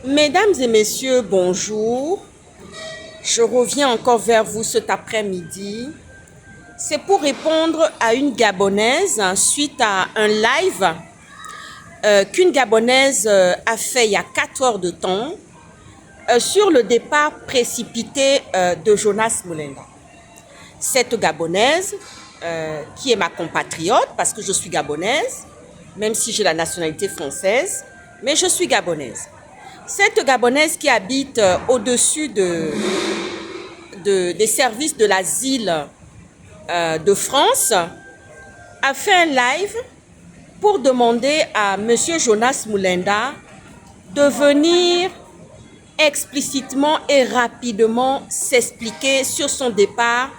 Mesdames et messieurs, bonjour. Je reviens encore vers vous cet après-midi. C'est pour répondre à une Gabonaise suite à un live qu'une Gabonaise a fait il y a 4 heures de temps sur le départ précipité de Jonas Mulenda. Cette Gabonaise, qui est ma compatriote, parce que je suis gabonaise, même si j'ai la nationalité française, mais je suis gabonaise. Cette Gabonaise qui habite au-dessus des services de l'asile de France a fait un live pour demander à M. Jonas Mulenda de venir explicitement et rapidement s'expliquer sur son départ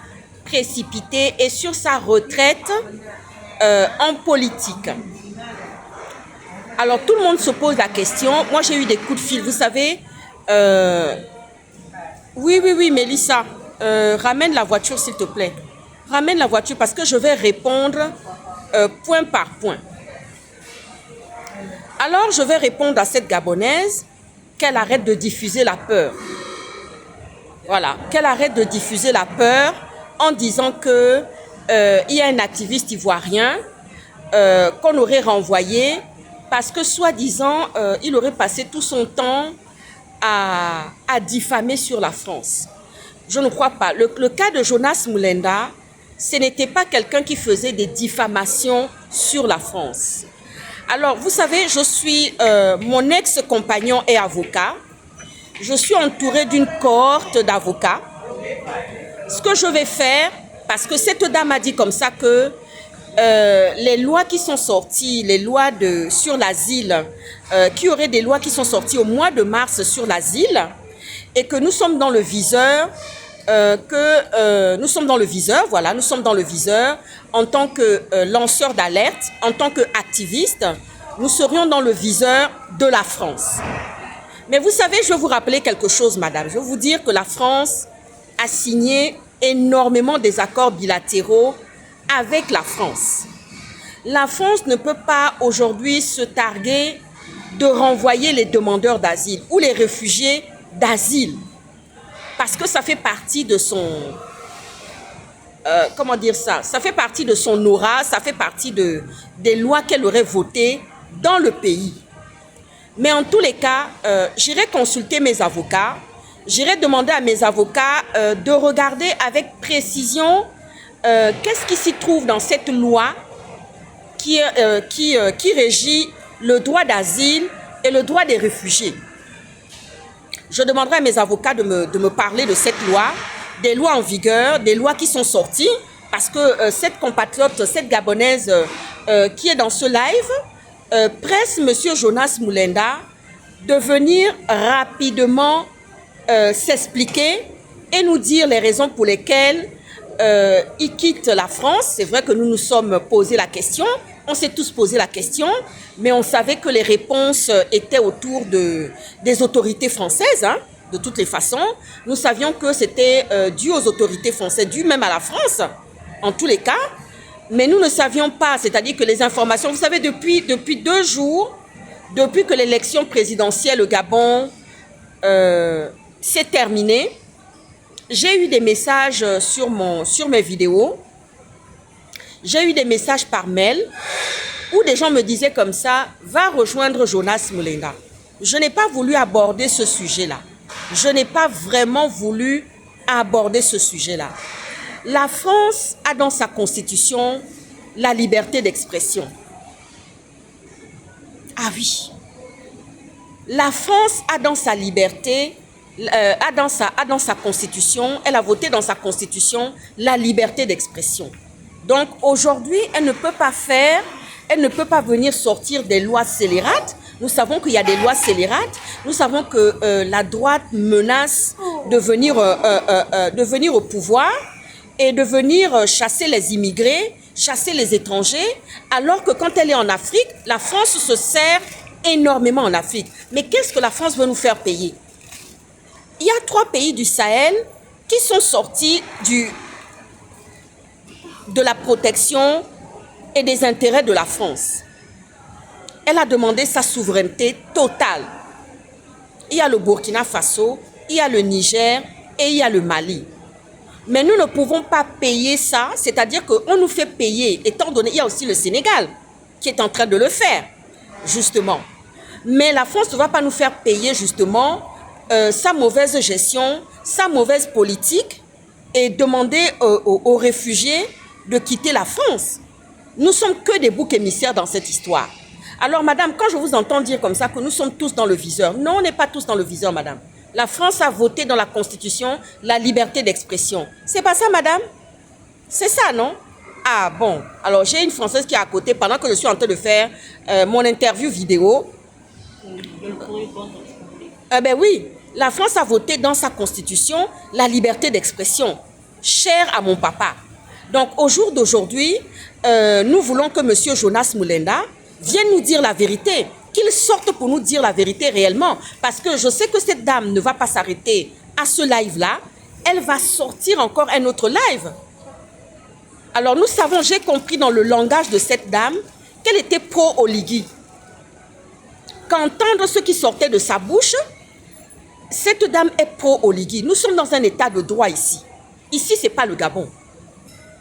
précipité et sur sa retraite en politique. Alors, tout le monde se pose la question. Moi, j'ai eu des coups de fil, vous savez. Oui, Mélissa, ramène la voiture, s'il te plaît. Ramène la voiture parce que je vais répondre point par point. Alors, je vais répondre à cette Gabonaise qu'elle arrête de diffuser la peur. Voilà, qu'elle arrête de diffuser la peur en disant que il y a un activiste ivoirien qu'on aurait renvoyé parce que, soi-disant, il aurait passé tout son temps à diffamer sur la France. Je ne crois pas. Le cas de Jonas Mulenda, ce n'était pas quelqu'un qui faisait des diffamations sur la France. Alors, vous savez, mon ex-compagnon est avocat. Je suis entourée d'une cohorte d'avocats. Ce que je vais faire, parce que cette dame a dit comme ça que les lois qui sont sorties, les lois sur l'asile, qu'il y aurait des lois qui sont sorties au mois de mars sur l'asile et que nous sommes dans le viseur, nous sommes dans le viseur en tant que lanceur d'alerte, en tant qu'activiste, nous serions dans le viseur de la France. Mais vous savez, je vais vous rappeler quelque chose, madame. Je vais vous dire que la France a signé énormément des accords bilatéraux avec la France. La France ne peut pas aujourd'hui se targuer de renvoyer les demandeurs d'asile ou les réfugiés d'asile parce que ça fait partie de son ça fait partie de son aura, ça fait partie des lois qu'elle aurait votées dans le pays. Mais en tous les cas, j'irai consulter mes avocats, j'irai demander à mes avocats de regarder avec précision qu'est-ce qui s'y trouve dans cette loi qui régit le droit d'asile et le droit des réfugiés. Je demanderai à mes avocats de me parler de cette loi, des lois en vigueur, des lois qui sont sorties, parce que cette compatriote, cette Gabonaise qui est dans ce live, presse M. Jonas Mulenda de venir rapidement s'expliquer et nous dire les raisons pour lesquelles il quitte la France. C'est vrai que nous nous sommes posé la question, on s'est tous posé la question, mais on savait que les réponses étaient autour des autorités françaises, hein, de toutes les façons. Nous savions que c'était dû aux autorités françaises, dû même à la France, en tous les cas. Mais nous ne savions pas, c'est-à-dire que les informations, vous savez, depuis 2 jours, depuis que l'élection présidentielle au Gabon s'est terminée, j'ai eu des messages sur mes vidéos, j'ai eu des messages par mail où des gens me disaient comme ça, va rejoindre Jonas Mulenda. Je n'ai pas voulu aborder ce sujet-là. Je n'ai pas vraiment voulu aborder ce sujet-là. La France a dans sa constitution la liberté d'expression. Ah oui. La France a dans sa liberté, a dans sa constitution, elle a voté dans sa constitution la liberté d'expression. Donc aujourd'hui, elle ne peut pas venir sortir des lois scélérates. Nous savons qu'il y a des lois scélérates. Nous savons que la droite menace de venir au pouvoir et de venir chasser les immigrés, chasser les étrangers, alors que quand elle est en Afrique, la France se sert énormément en Afrique. Mais qu'est-ce que la France veut nous faire payer? Il y a 3 pays du Sahel qui sont sortis de la protection et des intérêts de la France. Elle a demandé sa souveraineté totale. il y a le Burkina Faso, il y a le Niger et il y a le Mali. Mais nous ne pouvons pas payer ça, c'est-à-dire qu'on nous fait payer, étant donné, il y a aussi le Sénégal qui est en train de le faire, justement. Mais la France ne va pas nous faire payer, justement, sa mauvaise gestion, sa mauvaise politique et demander aux réfugiés de quitter la France. Nous sommes que des boucs émissaires dans cette histoire. Alors, madame, quand je vous entends dire comme ça que nous sommes tous dans le viseur, non, on n'est pas tous dans le viseur, madame. La France a voté dans la Constitution la liberté d'expression. C'est pas ça, madame? C'est ça, non? Ah bon, alors j'ai une Française qui est à côté pendant que je suis en train de faire mon interview vidéo. Ben oui, la France a voté dans sa Constitution la liberté d'expression, chère à mon papa. Donc au jour d'aujourd'hui, nous voulons que M. Jonas Moulenda vienne nous dire la vérité, qu'il sorte pour nous dire la vérité réellement. Parce que je sais que cette dame ne va pas s'arrêter à ce live-là, elle va sortir encore un autre live. Alors nous savons, j'ai compris dans le langage de cette dame qu'elle était pro-Oligui. Qu'entendre ce qui sortait de sa bouche, cette dame est pro-Oligui. Nous sommes dans un état de droit ici. Ici, ce n'est pas le Gabon.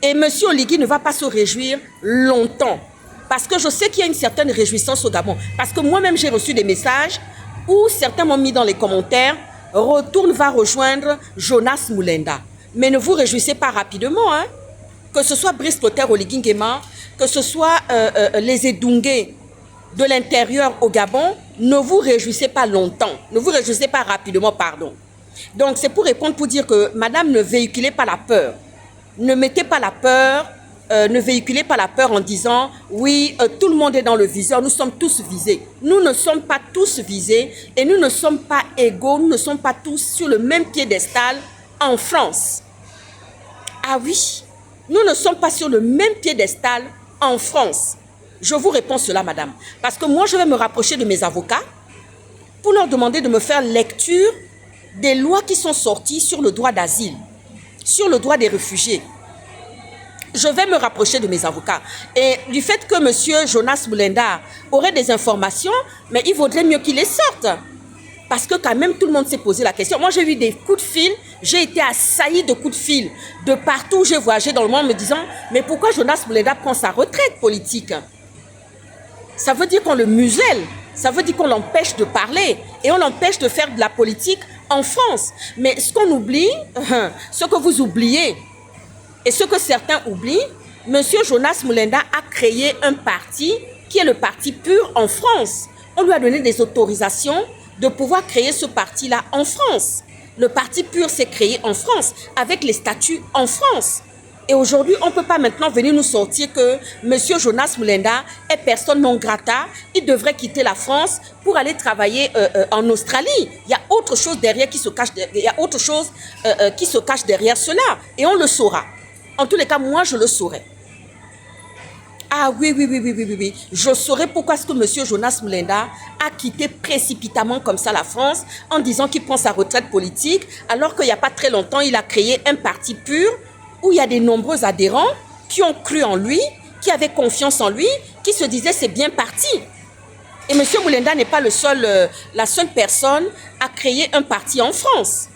Et M. Oligui ne va pas se réjouir longtemps. Parce que je sais qu'il y a une certaine réjouissance au Gabon. Parce que moi-même, j'ai reçu des messages où certains m'ont mis dans les commentaires « Retourne, va rejoindre Jonas Moulenda ». Mais ne vous réjouissez pas rapidement, hein. Que ce soit Brice Clotaire Oligui Nguema, que ce soit les Edungué de l'intérieur au Gabon, ne vous réjouissez pas longtemps. Ne vous réjouissez pas rapidement, pardon. Donc, c'est pour répondre, pour dire que, madame, ne véhiculez pas la peur. Ne mettez pas la peur, ne véhiculez pas la peur en disant « Oui, tout le monde est dans le viseur, nous sommes tous visés. » Nous ne sommes pas tous visés et nous ne sommes pas égaux, nous ne sommes pas tous sur le même piédestal en France. Ah oui, nous ne sommes pas sur le même piédestal en France. Je vous réponds cela, madame. Parce que moi, je vais me rapprocher de mes avocats pour leur demander de me faire lecture des lois qui sont sorties sur le droit d'asile, sur le droit des réfugiés. Je vais me rapprocher de mes avocats. Et du fait que M. Jonas Moulenda aurait des informations, mais il vaudrait mieux qu'il les sorte. Parce que quand même, tout le monde s'est posé la question. Moi, j'ai eu des coups de fil, j'ai été assaillie de coups de fil de partout où j'ai voyagé dans le monde me disant « Mais pourquoi Jonas Moulenda prend sa retraite politique ?» Ça veut dire qu'on le muselle, ça veut dire qu'on l'empêche de parler et on l'empêche de faire de la politique en France. Mais ce qu'on oublie, ce que vous oubliez et ce que certains oublient, M. Jonas Moulenda a créé un parti qui est le parti PUR en France. On lui a donné des autorisations de pouvoir créer ce parti-là en France. Le parti PUR s'est créé en France avec les statuts en France. Et aujourd'hui, on ne peut pas maintenant venir nous sortir que M. Jonas Moulenda est personne non grata. Il devrait quitter la France pour aller travailler en Australie. Il y a autre chose derrière qui se cache, il y a autre chose qui se cache derrière cela. Et on le saura. En tous les cas, moi, je le saurai. Ah oui. Je saurais pourquoi est-ce que M. Jonas Moulenda a quitté précipitamment comme ça la France en disant qu'il prend sa retraite politique alors qu'il n'y a pas très longtemps, il a créé un parti PUR où il y a de nombreux adhérents qui ont cru en lui, qui avaient confiance en lui, qui se disaient c'est bien parti. Et M. Moulenda n'est pas la seule personne à créer un parti en France.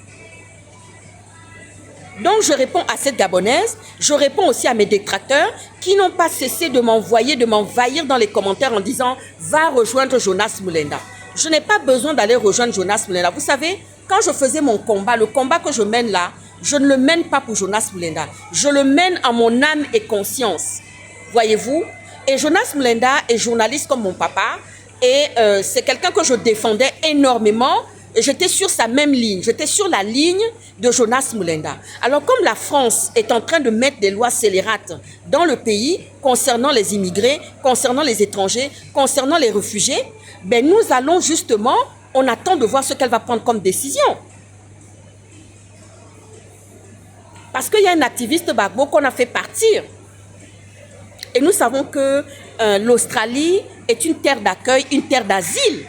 Donc je réponds à cette Gabonaise, je réponds aussi à mes détracteurs qui n'ont pas cessé de m'envoyer, de m'envahir dans les commentaires en disant « Va rejoindre Jonas Moulenda ». Je n'ai pas besoin d'aller rejoindre Jonas Moulenda. Vous savez, quand je faisais mon combat, le combat que je mène là, je ne le mène pas pour Jonas Moulenda. Je le mène à mon âme et conscience. Voyez-vous? Et Jonas Moulenda est journaliste comme mon papa. Et c'est quelqu'un que je défendais énormément. J'étais sur sa même ligne. J'étais sur la ligne de Jonas Moulenda. Alors comme la France est en train de mettre des lois scélérates dans le pays concernant les immigrés, concernant les étrangers, concernant les réfugiés, ben nous allons justement, on attend de voir ce qu'elle va prendre comme décision. Parce qu'il y a un activiste Gbagbo qu'on a fait partir. Et nous savons que l'Australie est une terre d'accueil, une terre d'asile.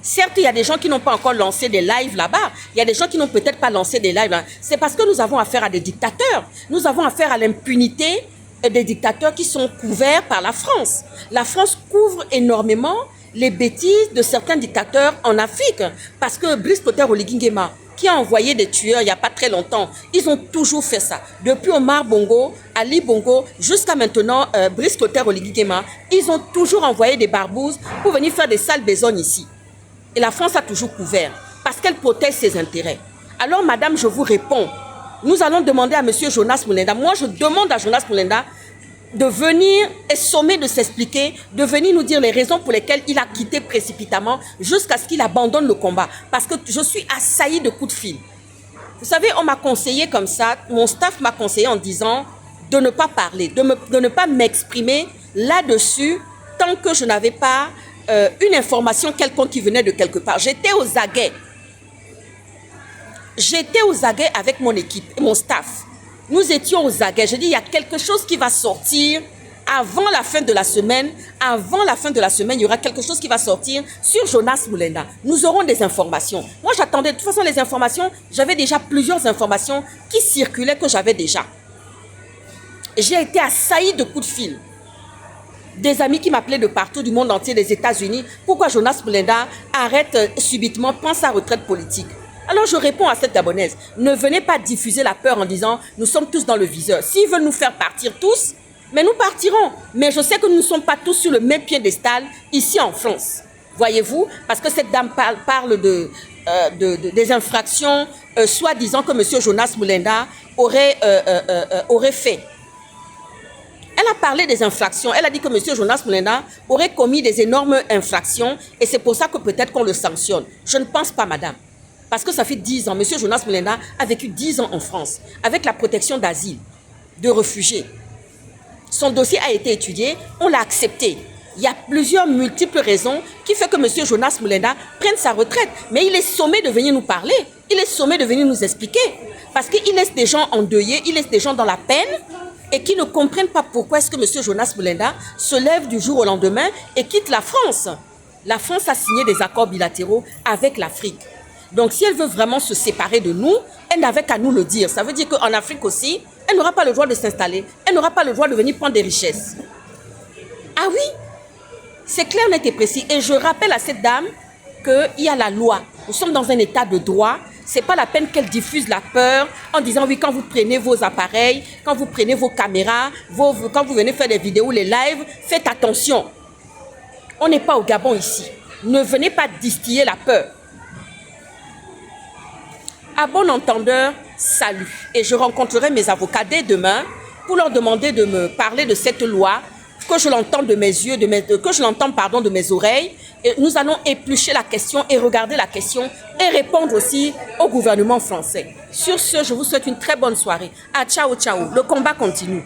Certes, il y a des gens qui n'ont pas encore lancé des lives là-bas. Il y a des gens qui n'ont peut-être pas lancé des lives là. C'est parce que nous avons affaire à des dictateurs. Nous avons affaire à l'impunité des dictateurs qui sont couverts par la France. La France couvre énormément les bêtises de certains dictateurs en Afrique. Parce que Brice Clotaire Oligui Nguema, qui a envoyé des tueurs il n'y a pas très longtemps, ils ont toujours fait ça. Depuis Omar Bongo, Ali Bongo, jusqu'à maintenant, Brice Clotaire Oligui Nguema, ils ont toujours envoyé des barbouzes pour venir faire des sales besognes ici. Et la France a toujours couvert, parce qu'elle protège ses intérêts. Alors, madame, je vous réponds. Nous allons demander à M. Jonas Moulenda, moi je demande à Jonas Moulenda de venir et sommer de s'expliquer, de venir nous dire les raisons pour lesquelles il a quitté précipitamment jusqu'à ce qu'il abandonne le combat. Parce que je suis assailli de coups de fil. Vous savez, on m'a conseillé comme ça, mon staff m'a conseillé en disant de ne pas parler, de ne pas m'exprimer là-dessus tant que je n'avais pas une information quelconque qui venait de quelque part. J'étais aux aguets. J'étais aux aguets avec mon équipe et mon staff. Nous étions aux aguets. Je dis, il y a quelque chose qui va sortir avant la fin de la semaine. Avant la fin de la semaine, il y aura quelque chose qui va sortir sur Jonas Moulenda. Nous aurons des informations. Moi, j'attendais. De toute façon, les informations, j'avais déjà plusieurs informations qui circulaient que j'avais déjà. J'ai été assailli de coups de fil. Des amis qui m'appelaient de partout du monde entier, des États-Unis. Pourquoi Jonas Moulenda arrête subitement, prend sa retraite politique? Alors je réponds à cette Gabonaise, ne venez pas diffuser la peur en disant nous sommes tous dans le viseur. S'ils veulent nous faire partir tous, mais nous partirons. Mais je sais que nous ne sommes pas tous sur le même piédestal ici en France. Voyez-vous, parce que cette dame parle des infractions, soi-disant que M. Jonas Moulenda aurait fait. Elle a parlé des infractions. Elle a dit que M. Jonas Moulenda aurait commis des énormes infractions et c'est pour ça que peut-être qu'on le sanctionne. Je ne pense pas, madame. Parce que ça fait 10 ans, M. Jonas Moulenda a vécu 10 ans en France, avec la protection d'asile, de réfugiés. Son dossier a été étudié, on l'a accepté. Il y a plusieurs multiples raisons qui font que M. Jonas Moulenda prenne sa retraite. Mais il est sommé de venir nous parler, il est sommé de venir nous expliquer. Parce qu'il laisse des gens endeuillés, il laisse des gens dans la peine et qui ne comprennent pas pourquoi est-ce que M. Jonas Moulenda se lève du jour au lendemain et quitte la France. La France a signé des accords bilatéraux avec l'Afrique. Donc, si elle veut vraiment se séparer de nous, elle n'avait qu'à nous le dire. Ça veut dire qu'en Afrique aussi, elle n'aura pas le droit de s'installer. Elle n'aura pas le droit de venir prendre des richesses. Ah oui, c'est clair, net et précis. Et je rappelle à cette dame qu'il y a la loi. Nous sommes dans un état de droit. Ce n'est pas la peine qu'elle diffuse la peur en disant, oui, quand vous prenez vos appareils, quand vous prenez vos caméras, quand vous venez faire des vidéos, les lives, faites attention. On n'est pas au Gabon ici. Ne venez pas distiller la peur. À bon entendeur, salut. Et je rencontrerai mes avocats dès demain pour leur demander de me parler de cette loi, que je l'entende de mes yeux, que je l'entende de mes oreilles. Et nous allons éplucher la question et regarder la question et répondre aussi au gouvernement français. Sur ce, je vous souhaite une très bonne soirée. Ah, ciao, ciao. Le combat continue.